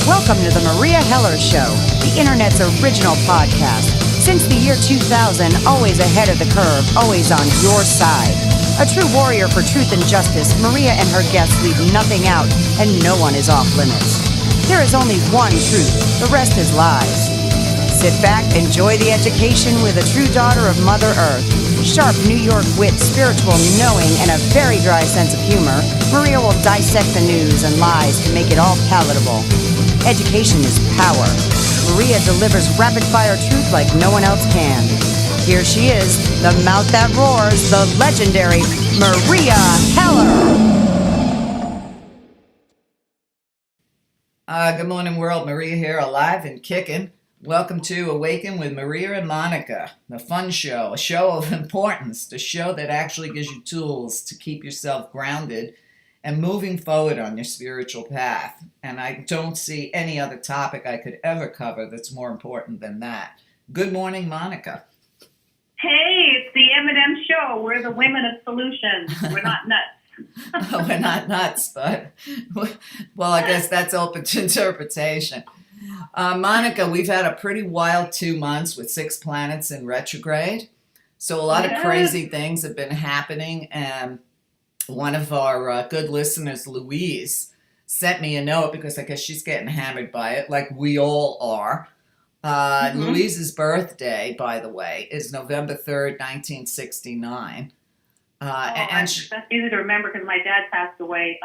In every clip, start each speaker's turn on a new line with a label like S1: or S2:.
S1: Welcome to the Maria Heller Show, the internet's original podcast. Since the year 2000, always ahead of the curve, always on your side. A true warrior for truth and justice, Maria and her guests leave nothing out, and no one is off limits. There is only one truth, the rest is lies. Sit back, enjoy the education with a true daughter of Mother Earth. Sharp New York wit, spiritual knowing, and a very dry sense of humor, Maria will dissect the news and lies to make it all palatable. Education is power. Maria delivers rapid-fire truth like no one else can. Here she is, the mouth that roars, the legendary Maria Heller.
S2: Good morning, world. Maria here, alive and kicking. Welcome to Awaken with Meria Monnica, the fun show, a show of importance, the show that actually gives you tools to keep yourself grounded and moving forward on your spiritual path. And I don't see any other topic I could ever cover that's more important than that. Good morning, Monica.
S3: Hey, it's the M&M show. We're the women of solutions. We're not nuts.
S2: We're not nuts, but, well, I guess that's open to interpretation. Monica, we've had a pretty wild 2 months with 6 planets in retrograde. So a lot of crazy things have been happening. And one of our good listeners, Louise, sent me a note because I guess she's getting hammered by it, like we all are. Louise's birthday, by the way, is November 3rd, 1969.
S3: That's easy to remember because my dad passed away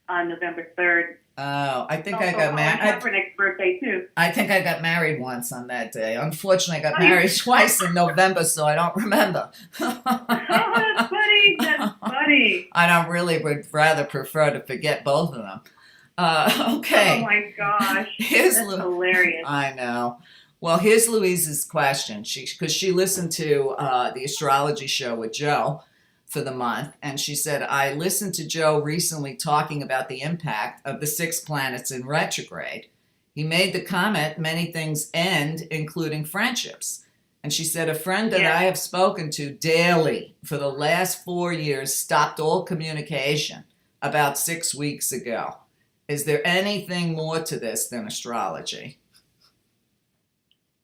S3: on November 3rd.
S2: Oh, I think I got married.
S3: Next birthday too.
S2: I think I got married once on that day. Unfortunately, I got married twice in November, so I don't remember.
S3: Oh, that's funny. That's funny.
S2: Would rather prefer to forget both of them. Okay.
S3: Oh my gosh.
S2: That's
S3: hilarious.
S2: I know. Well, here's Louise's question. Because she listened to the Astrology show with Joe for the month, and she said, I listened to Joe recently talking about the impact of the 6 planets in retrograde. He made the comment, many things end, including friendships. And she said, a friend that I have spoken to daily for the last 4 years stopped all communication about 6 weeks ago. Is there anything more to this than astrology?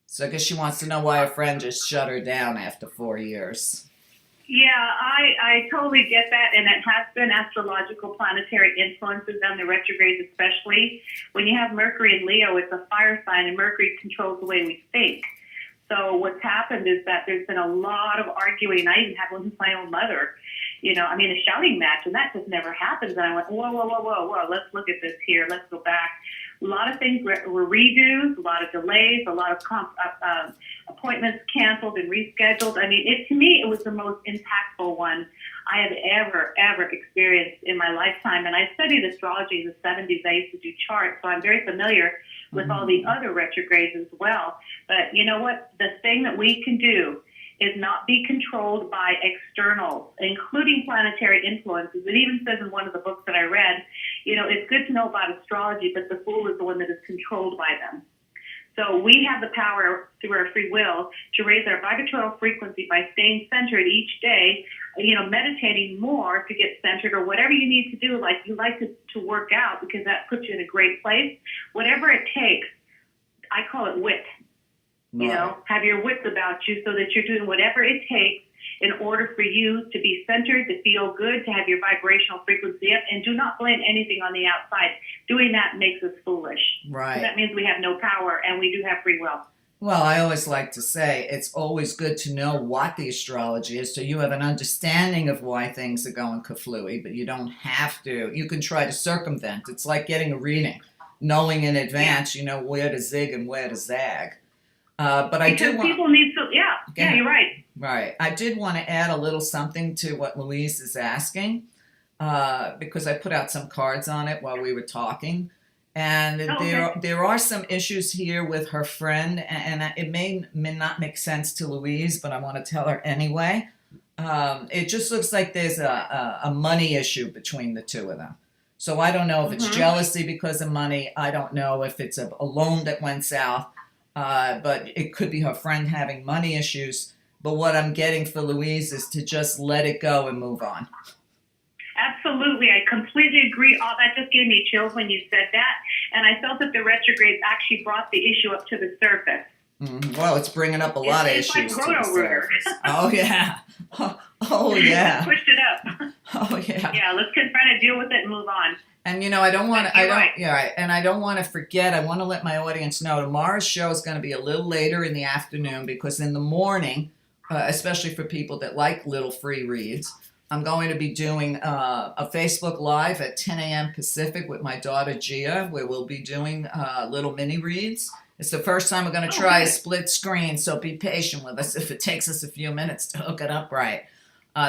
S2: So I guess she wants to know why a friend just shut her down after 4 years.
S3: Yeah, I totally get that, and it has been astrological planetary influences on the retrogrades, especially when you have Mercury in Leo. It's a fire sign, and Mercury controls the way we think. So what's happened is that there's been a lot of arguing. I even had one with my own mother, a shouting match, and that just never happens. And I went, whoa, let's look at this here. Let's go back. A lot of things were redos, a lot of delays, a lot of appointments canceled and rescheduled. I mean, to me, it was the most impactful one I have ever experienced in my lifetime. And I studied astrology in the 70s. I used to do charts, so I'm very familiar with all the other retrogrades as well. But you know what? The thing that we can do is not be controlled by externals, including planetary influences. It even says in one of the books that I read, it's good to know about astrology, but the fool is the one that is controlled by them. So we have the power through our free will to raise our vibrational frequency by staying centered each day, meditating more to get centered, or whatever you need to do, like you like to work out because that puts you in a great place. Whatever it takes, I call it wit. Have your wits about you so that you're doing whatever it takes in order for you to be centered, to feel good, to have your vibrational frequency up, and do not blame anything on the outside. Doing that makes us foolish.
S2: Right.
S3: So that means we have no power, and we do have free will.
S2: Well, I always like to say it's always good to know what the astrology is so you have an understanding of why things are going kaflooey, but you don't have to. You can try to circumvent. It's like getting a reading, knowing in advance, where to zig and where to zag. But I do want
S3: people need to, you're right.
S2: Right. I did want to add a little something to what Louise is asking, because I put out some cards on it while we were talking. And there are some issues here with her friend, and it may not make sense to Louise, but I want to tell her anyway. It just looks like there's a money issue between the two of them. So I don't know if it's jealousy because of money. I don't know if it's a loan that went south. But it could be her friend having money issues. But what I'm getting for Louise is to just let it go and move on.
S3: Absolutely. I completely agree. Oh, that just gave me chills when you said that. And I felt that the retrograde actually brought the issue up to the surface.
S2: Well, it's bringing up a lot of issues.
S3: It's like Roto-Rooter.
S2: Oh, yeah. Oh, yeah.
S3: Pushed it up.
S2: Oh, yeah.
S3: Yeah, let's confront it, deal with it, and move on.
S2: And, I don't want to,
S3: Right.
S2: And I don't want to forget, I want to let my audience know tomorrow's show is going to be a little later in the afternoon because in the morning, especially for people that like little free reads, I'm going to be doing a Facebook Live at 10 a.m. Pacific with my daughter Gia, where we'll be doing little mini reads. It's the first time we're going to try a split screen, so be patient with us if it takes us a few minutes to hook it up right.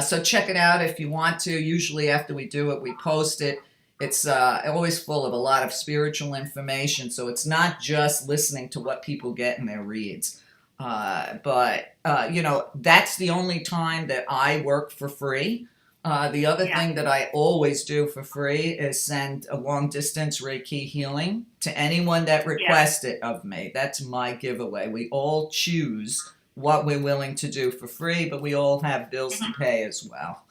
S2: So check it out if you want to. Usually after we do it, we post it. It's always full of a lot of spiritual information, so it's not just listening to what people get in their reads. But that's the only time that I work for free. The other thing that I always do for free is send a long-distance Reiki healing to anyone that requests it of me. That's my giveaway. We all choose what we're willing to do for free, but we all have bills to pay as well.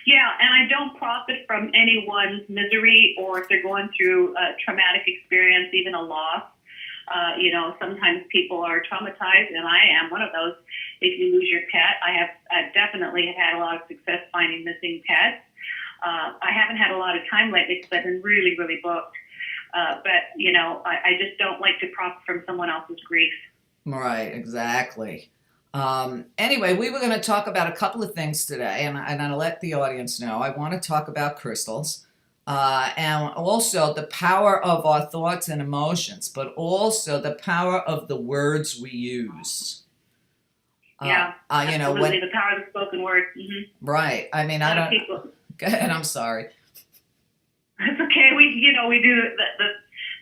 S3: Yeah, and I don't profit from anyone's misery or if they're going through a traumatic experience, even a loss. Sometimes people are traumatized, and I am one of those. If you lose your pet, I definitely have had a lot of success finding missing pets. I haven't had a lot of time lately because I've been really, really booked. But I just don't like to profit from someone else's grief.
S2: Right, exactly. Anyway, we were going to talk about a couple of things today, and I'll let the audience know. I want to talk about crystals. And also the power of our thoughts and emotions, but also the power of the words we use.
S3: Absolutely, the power of the spoken word. Mm-hmm.
S2: Right. I mean, I don't. Go ahead. I'm sorry.
S3: It's okay. We do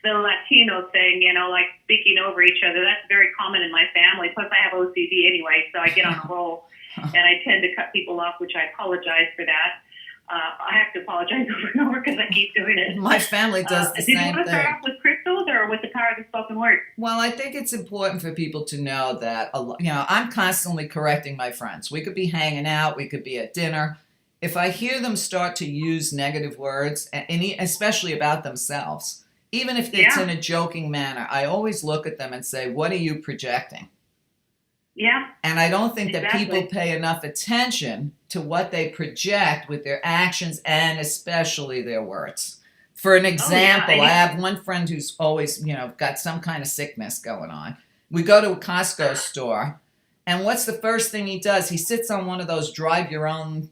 S3: the Latino thing, like speaking over each other. That's very common in my family. Plus, I have OCD anyway, so I get on a roll, and I tend to cut people off, which I apologize for that. I have to apologize over and over because I keep doing it.
S2: My family does the same thing.
S3: Did you want to start off with crystals or with the power of the spoken word?
S2: Well, I think it's important for people to know that, I'm constantly correcting my friends. We could be hanging out. We could be at dinner. If I hear them start to use negative words, especially about themselves, even if it's in a joking manner, I always look at them and say, what are you projecting?
S3: Yeah.
S2: And I don't think that people pay enough attention to what they project with their actions and especially their words. For an example, I have one friend who's always, got some kind of sickness going on. We go to a Costco store, and what's the first thing he does? He sits on one of those drive your own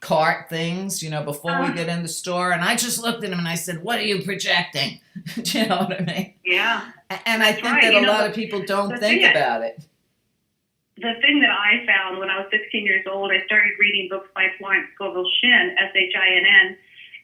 S2: cart things, before we get in the store. And I just looked at him and I said, what are you projecting? Do you know what I mean?
S3: Yeah.
S2: And I think that a lot of people don't think about it.
S3: The thing that I found when I was 16 years old, I started reading books by Florence Scovel Shinn, Shinn,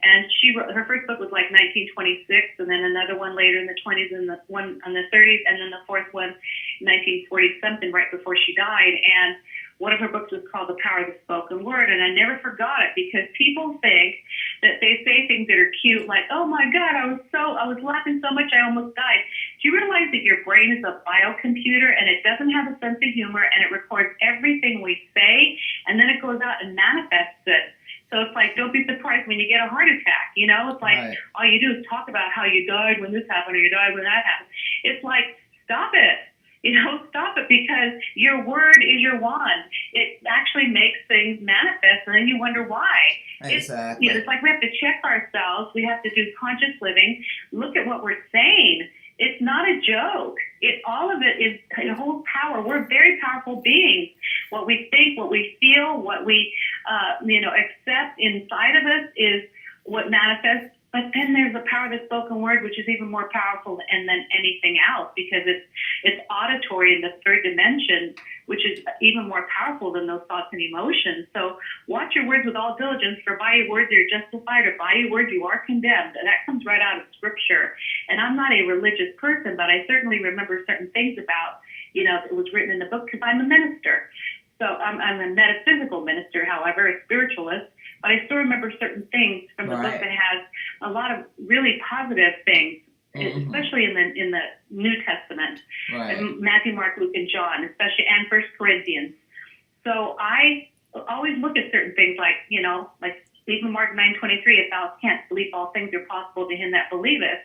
S3: and she wrote, her first book was like 1926, and then another one later in the 20s, and the one in the 30s, and then the fourth one, 1940 something, right before she died. And one of her books was called The Power of the Spoken Word, and I never forgot it because people think that they say things that are cute, like, oh my God, I was laughing so much I almost died. Do you realize that your brain is a biocomputer and it doesn't have a sense of humor and it records everything we say and then it goes out and manifests it? So it's like, don't be surprised when you get a heart attack. It's like, all you do is talk about how you died when this happened or you died when that happened. It's like, stop it. Stop it, because your word is your wand. It actually makes things manifest, and then you wonder why.
S2: Exactly.
S3: It's like we have to check ourselves. We have to do conscious living. Look at what we're saying. It's not a joke. All of it holds power. We're very powerful beings. What we think, what we feel, what we accept inside of us is what manifests. But then there's the power of the spoken word, which is even more powerful than anything else, because it's auditory in the third dimension, which is even more powerful than those thoughts and emotions. So watch your words with all diligence, for by your words you're justified, or by your words you are condemned. And that comes right out of Scripture. And I'm not a religious person, but I certainly remember certain things about, it was written in the book because I'm a minister. So I'm a metaphysical minister, however, a spiritualist. But I still remember certain things from the book that has a lot of really positive things, especially in the New Testament, Matthew, Mark, Luke, and John, especially, and First Corinthians. So I always look at certain things like even Mark 9:23, if thou canst believe, all things are possible to him that believeth.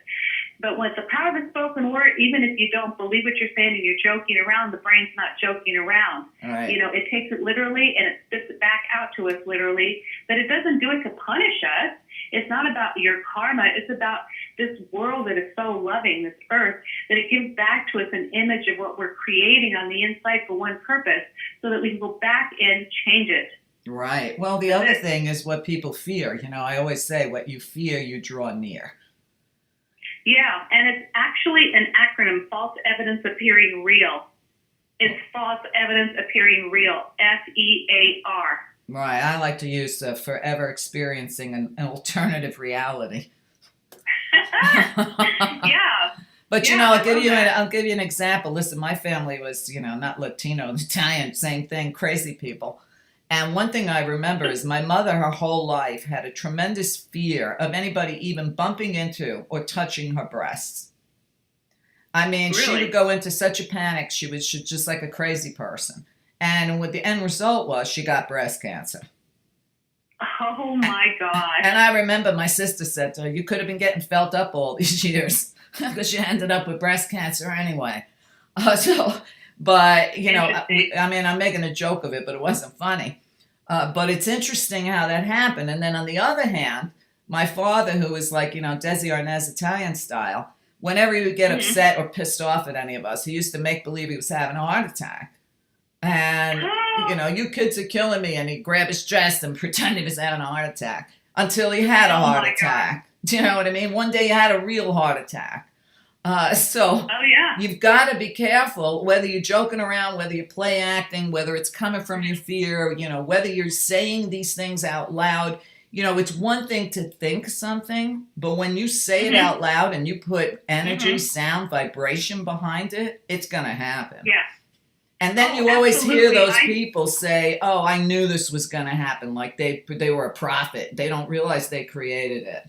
S3: But with the power of a spoken word, even if you don't believe what you're saying and you're joking around, the brain's not joking around.
S2: Right.
S3: You know, it takes it literally and it spits it back out to us literally. But it doesn't do it to punish us. It's not about your karma. It's about this world that is so loving, this earth, that it gives back to us an image of what we're creating on the inside for one purpose, so that we can go back and change it.
S2: Right. Well, the other thing is what people fear. You know, I always say, what you fear, you draw near.
S3: Yeah, and it's actually an acronym, false evidence appearing real. It's false evidence appearing real, FEAR.
S2: Right. I like to use forever experiencing an alternative reality.
S3: Yeah.
S2: But you
S3: Yeah,
S2: know,
S3: I love
S2: I'll give you an example. Listen, my family was, you know, not Latino, Italian, same thing, crazy people. And one thing I remember is my mother, her whole life, had a tremendous fear of anybody even bumping into or touching her breasts. I mean, she
S3: Really?
S2: would go into such a panic. She was just like a crazy person. And what the end result was, she got breast cancer.
S3: Oh my God.
S2: And I remember my sister said to her, you could have been getting felt up all these years because you ended up with breast cancer anyway. But, you know, I mean, I'm making a joke of it, but it wasn't funny. But it's interesting how that happened. And then on the other hand, my father, who was like, you know, Desi Arnaz Italian style, whenever he would get upset or pissed off at any of us, he used to make believe he was having a heart attack. And, you know, you kids are killing me. And he'd grab his chest and pretend he was having a heart attack until he had a heart attack. Do you know what I mean? One day he had a real heart attack. So you've got to be careful, whether you're joking around, whether you're play acting, whether it's coming from your fear, you know, whether you're saying these things out loud. You know, it's one thing to think something, but when you say it out loud and you put energy, sound, vibration behind it, it's going to happen.
S3: Yeah.
S2: And then you always hear those people say, oh, I knew this was going to happen. Like they were a prophet. They don't realize they created it.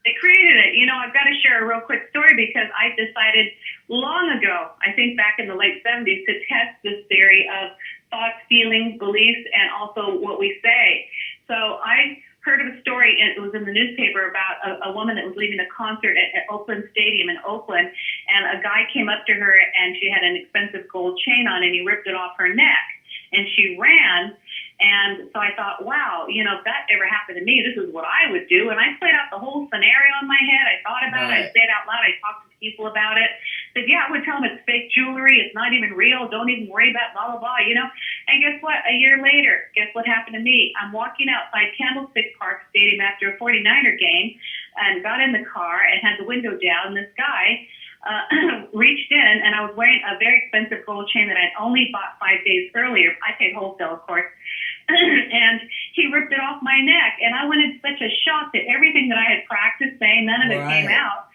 S3: They created it. You know, I've got to share a real quick story because I decided long ago, I think back in the late 70s, to test this theory of thoughts, feelings, beliefs, and also what we say. So I heard of a story, and it was in the newspaper, about a woman that was leaving a concert at Oakland Stadium in Oakland, and a guy came up to her, and she had an expensive gold chain on, and he ripped it off her neck, and she ran. And so I thought, wow, you know, if that ever happened to me, this is what I would do. And I played out the whole scenario in my head. I thought about it. I said it out loud. I talked to people about it. Said, yeah, I would tell them it's fake jewelry. It's not even real. Don't even worry about blah, blah, blah, you know. And guess what? A year later, guess what happened to me? I'm walking outside Candlestick Park Stadium after a 49er game and got in the car and had the window down. This guy reached in, and I was wearing a very expensive gold chain that I'd only bought 5 days earlier. I paid wholesale, of course. And he ripped it off my neck, and I went in such a shock that everything that I had practiced saying, none of it came out,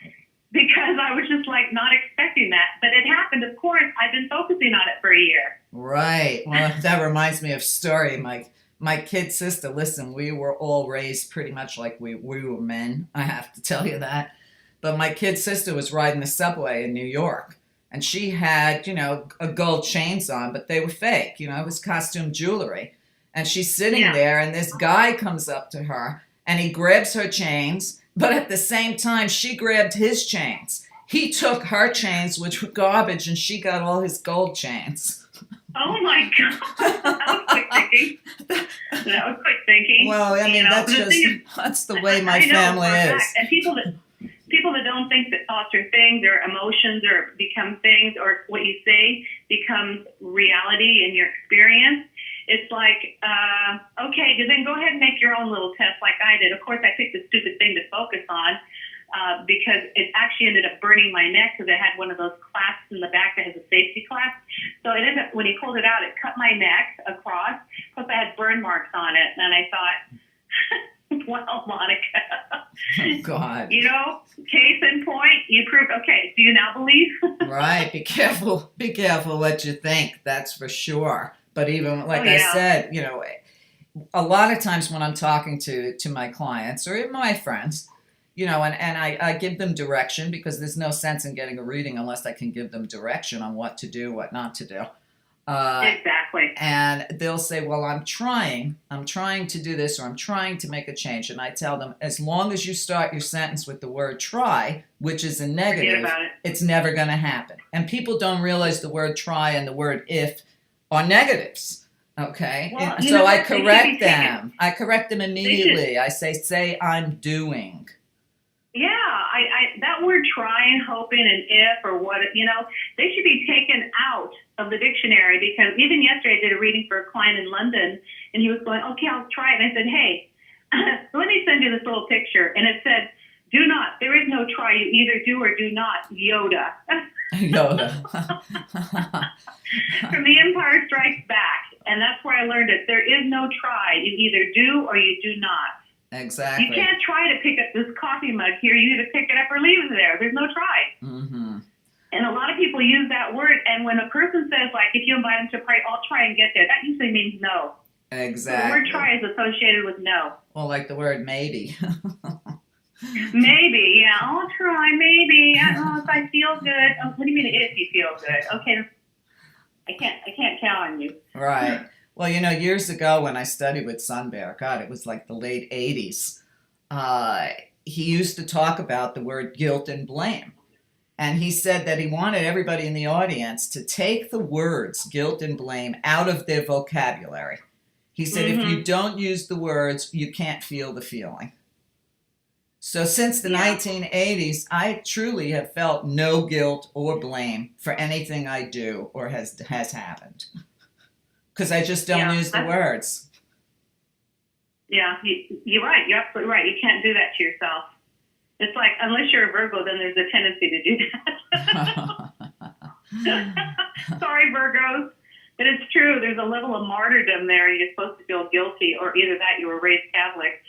S3: because I was just like not expecting that. But it happened, of course. I've been focusing on it for a year. Right.
S2: Well, that reminds me of a story. My kid sister, listen, we were all raised pretty much like we were men. I have to tell you that. But my kid sister was riding the subway in New York, and she had, you know, a gold chains on, but they were fake. You know, it was costume jewelry. And she's sitting there, and this guy comes up to her, and he grabs her chains, but at the same time, she grabbed his chains. He took her chains, which were garbage, and she got all his gold chains.
S3: Oh, my God. That was quick thinking.
S2: Well, I mean, you know, that's the way my family is.
S3: And people that don't think that thoughts are things or emotions or become things, or what you say becomes reality in your experience, it's like, okay, then go ahead and make your own little test like I did. Of course, I picked a stupid thing to focus on because it actually ended up burning my neck because it had one of those clasps in the back that has a safety clasp. So it ended up, when he pulled it out, it cut my neck across, plus I had burn marks on it. And I thought, well, Monica.
S2: Oh, God.
S3: You know, case in point, you proved, okay, do you now believe?
S2: Right. Be careful what you think. That's for sure. But even, like I said, you know, a lot of times when I'm talking to my clients or even my friends, you know, and I give them direction, because there's no sense in getting a reading unless I can give them direction on what to do, what not to do.
S3: Exactly.
S2: And they'll say, well, I'm trying to do this, or I'm trying to make a change. And I tell them, as long as you start your sentence with the word try, which is a negative, it's never going to happen. And people don't realize the word try and the word if are negatives. Okay.
S3: Well,
S2: so I correct them. I correct them immediately. I say I'm doing.
S3: Yeah, I that word try and hoping and if or what, they should be taken out of the dictionary, because even yesterday I did a reading for a client in London, and he was going, okay, I'll try it. And I said, hey, let me send you this little picture. And it said, do not, there is no try. You either do or do not, Yoda.
S2: Yoda.
S3: From The Empire Strikes Back. And that's where I learned it. There is no try. You either do or you do not.
S2: Exactly.
S3: You can't try to pick up this coffee mug here. You either pick it up or leave it there. There's no try.
S2: Mm-hmm.
S3: And a lot of people use that word. And when a person says, like, if you invite them to a party, I'll try and get there, that usually means no.
S2: Exactly.
S3: So the word try is associated with no.
S2: Well, like the word maybe.
S3: Maybe, yeah. I'll try, maybe. I don't know if I feel good. Oh, what do you mean if you feel good? Okay. I can't count on you.
S2: Right. Well, years ago when I studied with Sun Bear, God, it was like the late 80s, he used to talk about the word guilt and blame. And he said that he wanted everybody in the audience to take the words guilt and blame out of their vocabulary. He said, if you don't use the words, you can't feel the feeling. So since the 1980s, I truly have felt no guilt or blame for anything I do or has happened. Because I just don't use the words.
S3: Yeah, you're right. You're absolutely right. You can't do that to yourself. It's like, unless you're a Virgo, then there's a tendency to do that. Sorry, Virgos. But it's true. There's a level of martyrdom there. You're supposed to feel guilty, or either that you were raised Catholic,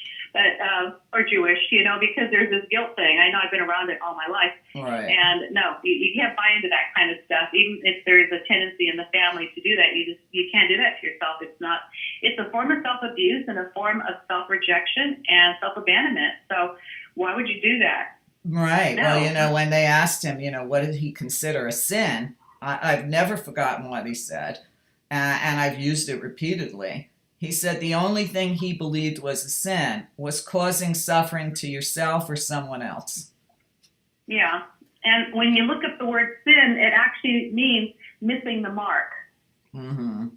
S3: or Jewish, because there's this guilt thing. I know I've been around it all my life.
S2: Right.
S3: And no, you can't buy into that kind of stuff. Even if there's a tendency in the family to do that, you can't do that to yourself. It's a form of self-abuse and a form of self-rejection and self-abandonment. So why would you do that?
S2: Right.
S3: No.
S2: Well, when they asked him, what did he consider a sin? I've never forgotten what he said, and I've used it repeatedly. He said the only thing he believed was a sin was causing suffering to yourself or someone else.
S3: Yeah. And when you look up the word sin, it actually means missing the mark.
S2: Mm-hmm.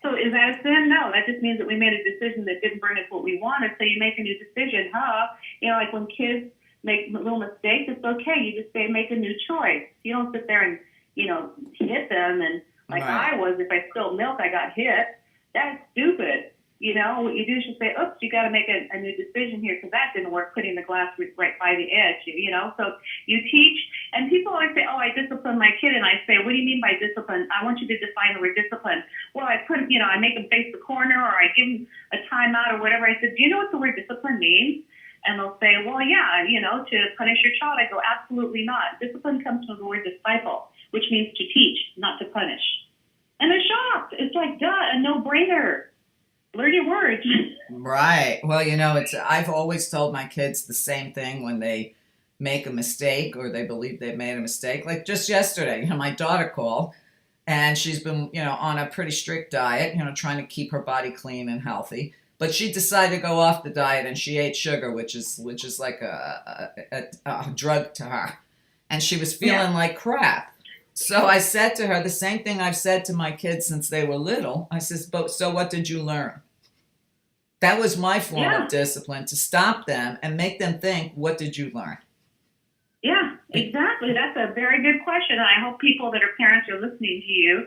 S3: So is that a sin? No, that just means that we made a decision that didn't bring us what we wanted. So you make a new decision, like when kids make little mistakes, it's okay. You just say, make a new choice. You don't sit there and, hit them. And like
S2: right.
S3: I was, if I spilled milk, I got hit. That's stupid. What you do is you say, oops, you got to make a new decision here because that didn't work, putting the glass right by the edge, So you teach, and people always say, oh, I discipline my kid. And I say, what do you mean by discipline? I want you to define the word discipline. Well, I make them face the corner, or I give them a timeout or whatever. I said, do you know what the word discipline means? And they'll say, well, yeah, to punish your child. I go, absolutely not. Discipline comes from the word disciple, which means to teach, not to punish. And they're shocked. It's like, duh, a no-brainer. Learn your words.
S2: Right. Well, I've always told my kids the same thing when they make a mistake or they believe they've made a mistake. Like just yesterday, my daughter called, and she's been, on a pretty strict diet, trying to keep her body clean and healthy. But she decided to go off the diet, and she ate sugar, which is like a drug to her. And she was feeling like crap. So I said to her the same thing I've said to my kids since they were little. I says, so what did you learn? That was my form of discipline, to stop them and make them think, what did you learn?
S3: Yeah, exactly. That's a very good question. And I hope people that are parents are listening to you.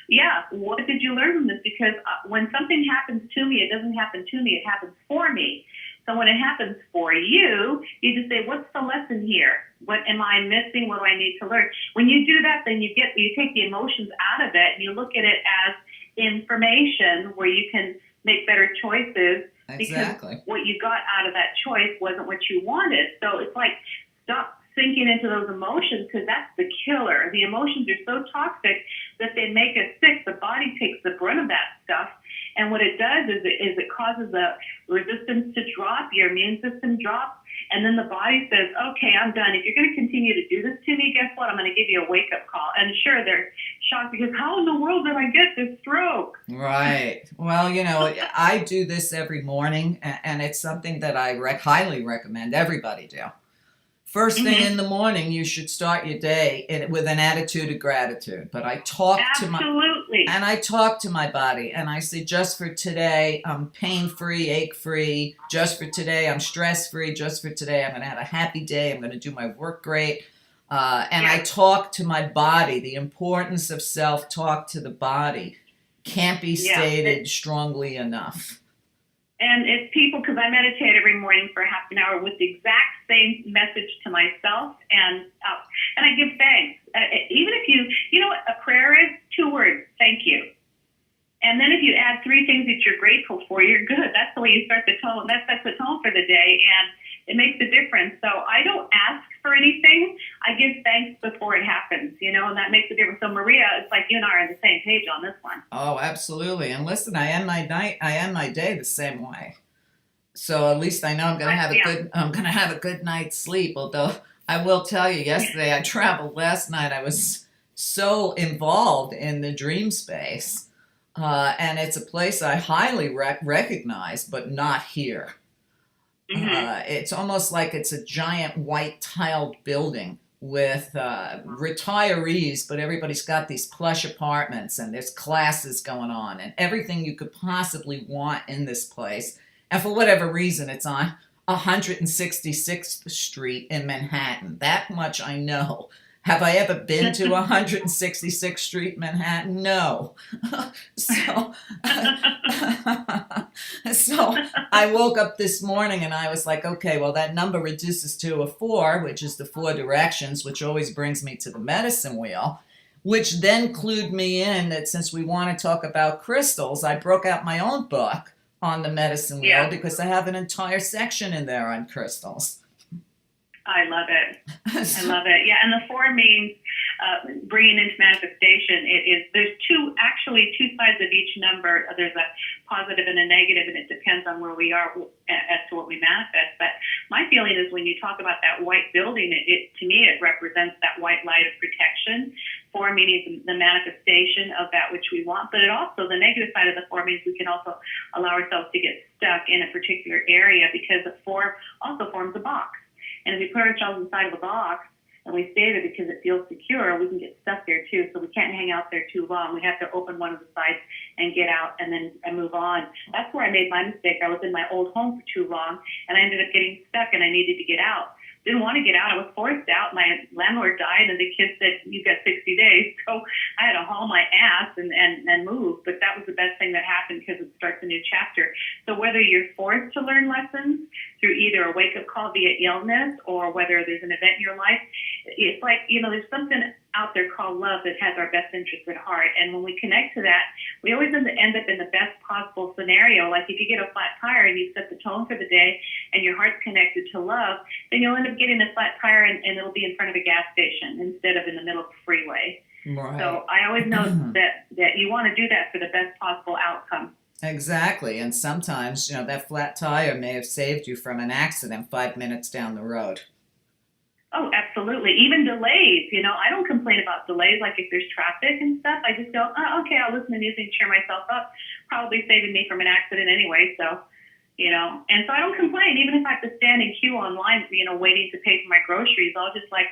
S3: Yeah, what did you learn from this? Because when something happens to me, it doesn't happen to me, it happens for me. So when it happens for you, you just say, what's the lesson here? What am I missing? What do I need to learn? When you do that, then you take the emotions out of it and you look at it as information where you can make better choices.
S2: Exactly.
S3: Because what you got out of that choice wasn't what you wanted. So it's like, stop sinking into those emotions, because that's the killer. The emotions are so toxic that they make us sick. The body takes the brunt of that stuff. And what it does is it causes the resistance to drop, your immune system drops, and then the body says, okay, I'm done. If you're going to continue to do this to me, guess what? I'm going to give you a wake-up call. And sure, they're shocked because how in the world did I get this stroke?
S2: Right. Well, I do this every morning, and it's something that I highly recommend everybody do. First thing in the morning, you should start your day with an attitude of gratitude. But I talk to my body, and I say, just for today, I'm pain-free, ache-free. Just for today, I'm stress-free. Just for today, I'm going to have a happy day. I'm going to do my work great. I talk to my body. The importance of self-talk to the body can't be stated strongly enough.
S3: And it's people, because I meditate every morning for half an hour with the exact same message to myself, and I give thanks. Even if you know what a prayer is? 2 words, thank you. And then if you add 3 things that you're grateful for, you're good. That's the way you start the tone. That sets the tone for the day, and it makes a difference. So I don't ask for anything. I give thanks before it happens, and that makes a difference. So Meria, it's like you and I are on the same page on this one.
S2: Oh, absolutely. And listen, I end my day the same way. So at least I know I'm going to have a good night's sleep. Although I will tell you, yesterday I traveled last night. I was so involved in the dream space. And it's a place I highly recognize, but not here. It's almost like it's a giant white tiled building with retirees, but everybody's got these plush apartments, and there's classes going on and everything you could possibly want in this place. And for whatever reason, it's on 166th Street in Manhattan. That much I know. Have I ever been to 166th Street, Manhattan? No. So I woke up this morning and I was like, okay, well, that number reduces to a 4, which is the 4 directions, which always brings me to the medicine wheel, which then clued me in that since we want to talk about crystals, I broke out my own book on the medicine wheel because I have an entire section in there on crystals.
S3: I love it. I love it. Yeah, and the 4 means bringing into manifestation. There's two sides of each number. There's a positive and a negative, and it depends on where we are as to what we manifest. But my feeling is when you talk about that white building, to me it represents that white light of protection. 4 meaning the manifestation of that which we want, but it also, the negative side of the 4 means we can also allow ourselves to get stuck in a particular area because the 4 also forms a box. And if we put ourselves inside of a box and we stay there because it feels secure, we can get stuck there too. So we can't hang out there too long. We have to open one of the sides and get out and then move on. That's where I made my mistake. I was in my old home for too long and I ended up getting stuck and I needed to get out. Didn't want to get out. I was forced out. My landlord died and the kid said, you've got 60 days. So I had to haul my ass and move. But that was the best thing that happened because it starts a new chapter. So whether you're forced to learn lessons through either a wake-up call via illness or whether there's an event in your life, it's like, there's something out there called love that has our best interests at heart. And when we connect to that, we always end up in the best possible scenario. Like if you get a flat tire and you set the tone for the day and your heart's connected to love, then you'll end up getting a flat tire and it'll be in front of a gas station instead of in the middle of a freeway. Right. So I always know that you want to do that for the best possible outcome.
S2: Exactly. And sometimes, that flat tire may have saved you from an accident 5 minutes down the road.
S3: Oh, absolutely. Even delays. I don't complain about delays. Like if there's traffic and stuff, I just go, oh, okay, I'll listen to music and cheer myself up. Probably saving me from an accident anyway. So, and so I don't complain. Even if I have to stand in queue online, waiting to pay for my groceries, I'll just like,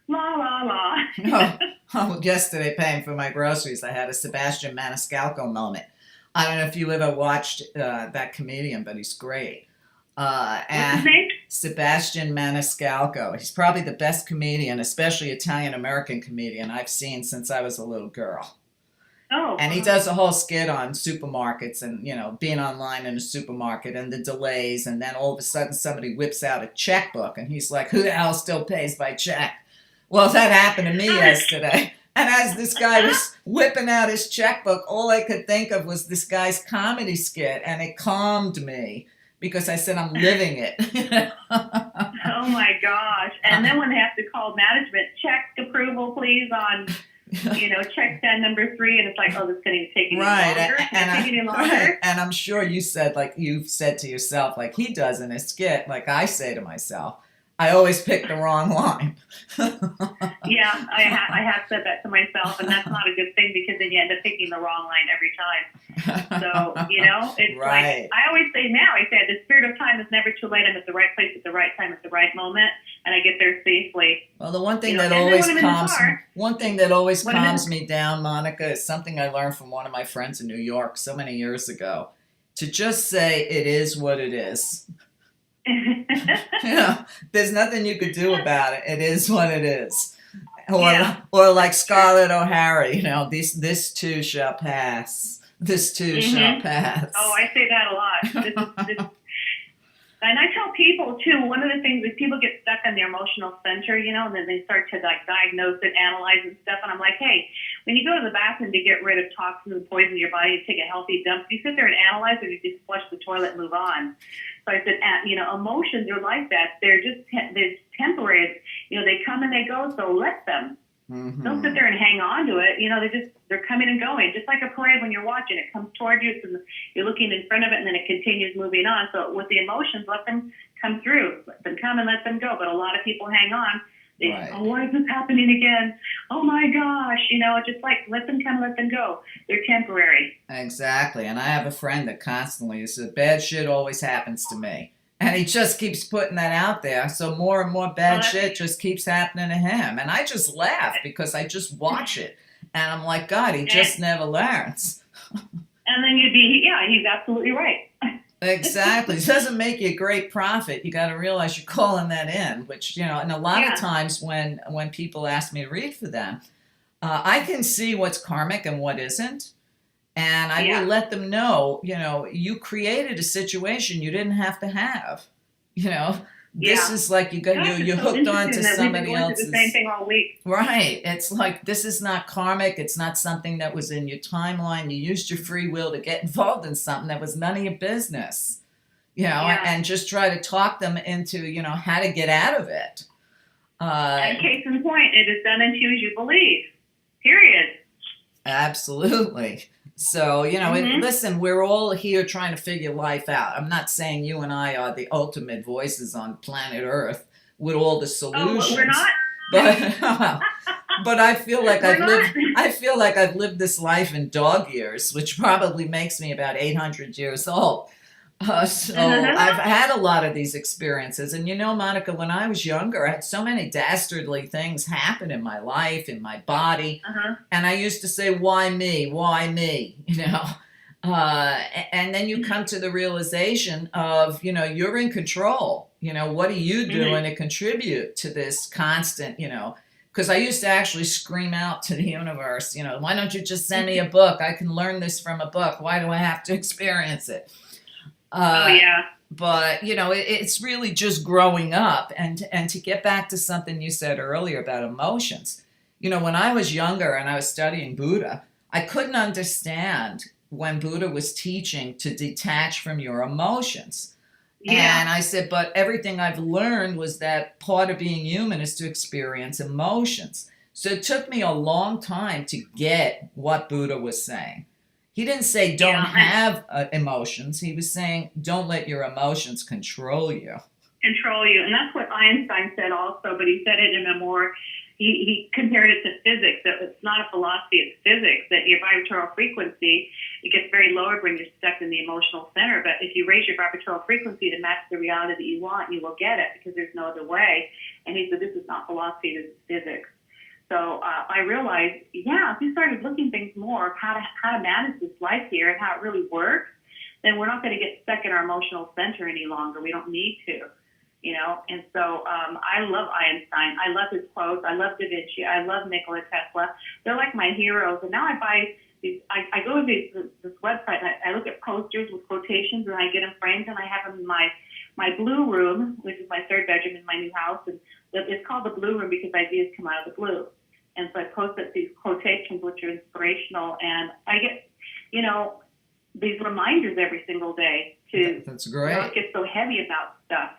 S3: la, la, la.
S2: Oh, yesterday paying for my groceries, I had a Sebastian Maniscalco moment. I don't know if you ever watched that comedian, but he's great.
S3: What's his name?
S2: Sebastian Maniscalco. He's probably the best comedian, especially Italian-American comedian I've seen since I was a little girl.
S3: Oh.
S2: And he does a whole skit on supermarkets and, being online in a supermarket and the delays. And then all of a sudden somebody whips out a checkbook and he's like, who the hell still pays by check? Well, that happened to me yesterday. And as this guy was whipping out his checkbook, all I could think of was this guy's comedy skit, and it calmed me because I said, I'm living it.
S3: Oh, my gosh. And then when they have to call management, check approval, please, on, check stand number 3, and it's like, oh, this is going to take any longer.
S2: Right. And I'm sure you said, like you've said to yourself, like he does in a skit, like I say to myself, I always pick the wrong line.
S3: Yeah, I have said that to myself, and that's not a good thing because then you end up picking the wrong line every time. So, it's
S2: Right.
S3: like, I always say now, I said, the spirit of time is never too late. I'm at the right place at the right time at the right moment, and I get there safely.
S2: Well, the one thing
S3: and then
S2: one thing that always calms me down, Monica, is something I learned from one of my friends in New York so many years ago. To just say it is what it is. There's nothing you could do about it. It is what it is. Or like Scarlett O'Hara, this too shall pass. This too shall pass.
S3: Oh, I say that a lot. And I tell people too, one of the things is people get stuck on their emotional center, and then they start to diagnose it, analyze and stuff. And I'm like, hey, when you go to the bathroom to get rid of toxins and poison in your body, you take a healthy dump, you sit there and analyze, or you just flush the toilet and move on. So I said, emotions are like that. They're temporary. They come and they go, so let them.
S2: Mm-hmm.
S3: Don't sit there and hang on to it. They're coming and going, just like a parade when you're watching. It comes toward you, so you're looking in front of it, and then it continues moving on. So with the emotions, let them come through. Let them come and let them go. But a lot of people hang on. They say, oh, why is this happening again? Oh, my gosh. Just like let them come, let them go. They're temporary.
S2: Exactly. And I have a friend that constantly says, bad shit always happens to me. And he just keeps putting that out there. So more and more bad shit just keeps happening to him. And I just laugh because I just watch it. And I'm like, God, he just never learns.
S3: And then he's absolutely right.
S2: Exactly. It doesn't make you a great prophet. You got to realize you're calling that in, which, and a lot of times when people ask me to read for them, I can see what's karmic and what isn't. And I will let them know, you created a situation you didn't have to have. This is like you're hooked onto somebody else's.
S3: The same thing all week.
S2: Right. It's like this is not karmic. It's not something that was in your timeline. You used your free will to get involved in something that was none of your business. And just try to talk them into, how to get out of it.
S3: And case in point, it is done unto as you believe. Period.
S2: Absolutely. So, listen, we're all here trying to figure life out. I'm not saying you and I are the ultimate voices on planet Earth with all the solutions.
S3: Oh, we're not?
S2: But I feel like I've lived this life in dog years, which probably makes me about 800 years old. So I've had a lot of these experiences. And Monica, when I was younger, I had so many dastardly things happen in my life, in my body. And I used to say, why me? Why me? And then you come to the realization of, you're in control. What are you doing to contribute to this constant, because I used to actually scream out to the universe, why don't you just send me a book? I can learn this from a book. Why do I have to experience it? But, it's really just growing up. And to get back to something you said earlier about emotions, when I was younger and I was studying Buddha, I couldn't understand when Buddha was teaching to detach from your emotions. Yeah. And I said, but everything I've learned was that part of being human is to experience emotions. So it took me a long time to get what Buddha was saying. He didn't say don't have emotions. He was saying don't let your emotions control you.
S3: Control you. And that's what Einstein said also, but he said it in a more, he compared it to physics, that it's not a philosophy, it's physics, that your vibrational frequency, it gets very lowered when you're stuck in the emotional center. But if you raise your vibrational frequency to match the reality that you want, you will get it because there's no other way. And he said this is not philosophy, this is physics. So I realized, if we started looking things more of how to manage this life here and how it really works, then we're not going to get stuck in our emotional center any longer. We don't need to, And so I love Einstein. I love his quotes. I love Da Vinci. I love Nikola Tesla. They're like my heroes. And now I buy these. I go to this website and I look at posters with quotations and I get them framed and I have them in my blue room, which is my third bedroom in my new house. And it's called the blue room because ideas come out of the blue. And so I post up these quotations, which are inspirational, and I get, these reminders every single day to
S2: That's great.
S3: Not get so heavy about stuff.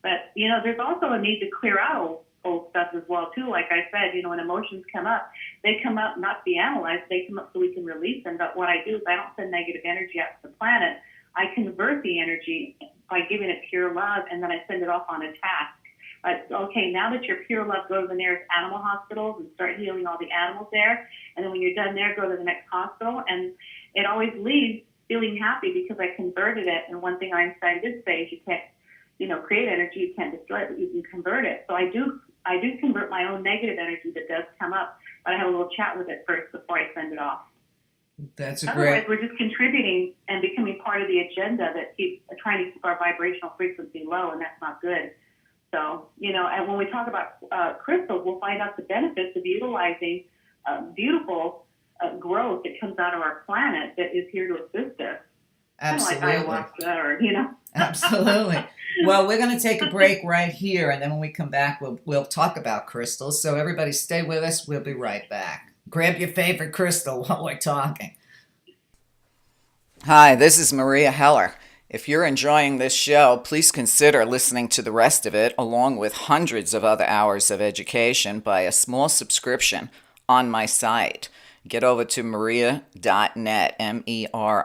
S3: But, there's also a need to clear out old stuff as well, too. Like I said, when emotions come up, they come up not to be analyzed. They come up so we can release them. But what I do is I don't send negative energy out to the planet. I convert the energy by giving it pure love, and then I send it off on a task Okay, now that you're pure love, go to the nearest animal hospitals and start healing all the animals there. And then when you're done there, go to the next hospital. And it always leaves feeling happy because I converted it. And one thing Einstein did say is you can't, create energy, you can't destroy it, but you can convert it. So I do convert my own negative energy that does come up, but I have a little chat with it first before I send it off.
S2: That's a
S3: Otherwise,
S2: great.
S3: we're just contributing and becoming part of the agenda that keeps trying to keep our vibrational frequency low, and that's not good. So, and when we talk about crystals, we'll find out the benefits of utilizing beautiful growth that comes out of our planet that is here to assist us.
S2: Absolutely.
S3: Kind of like ayahuasca or.
S2: Absolutely. Well, we're going to take a break right here, and then when we come back, we'll talk about crystals. So everybody stay with us. We'll be right back. Grab your favorite crystal while we're talking. Hi, this is Maria Heller. If you're enjoying this show, please consider listening to the rest of it, along with hundreds of other hours of education, by a small subscription on my site. Get over to meria.net, meria.net.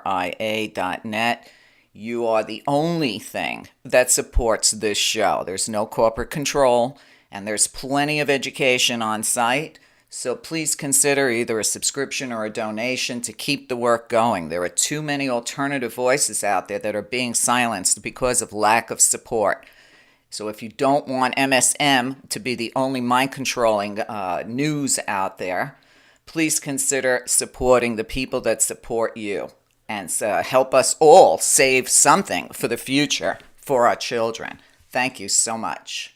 S2: You are the only thing that supports this show. There's no corporate control, and there's plenty of education on site. So please consider either a subscription or a donation to keep the work going. There are too many alternative voices out there that are being silenced because of lack of support. So if you don't want MSM to be the only mind-controlling news out there, please consider supporting the people that support you and help us all save something for the future for our children. Thank you so much.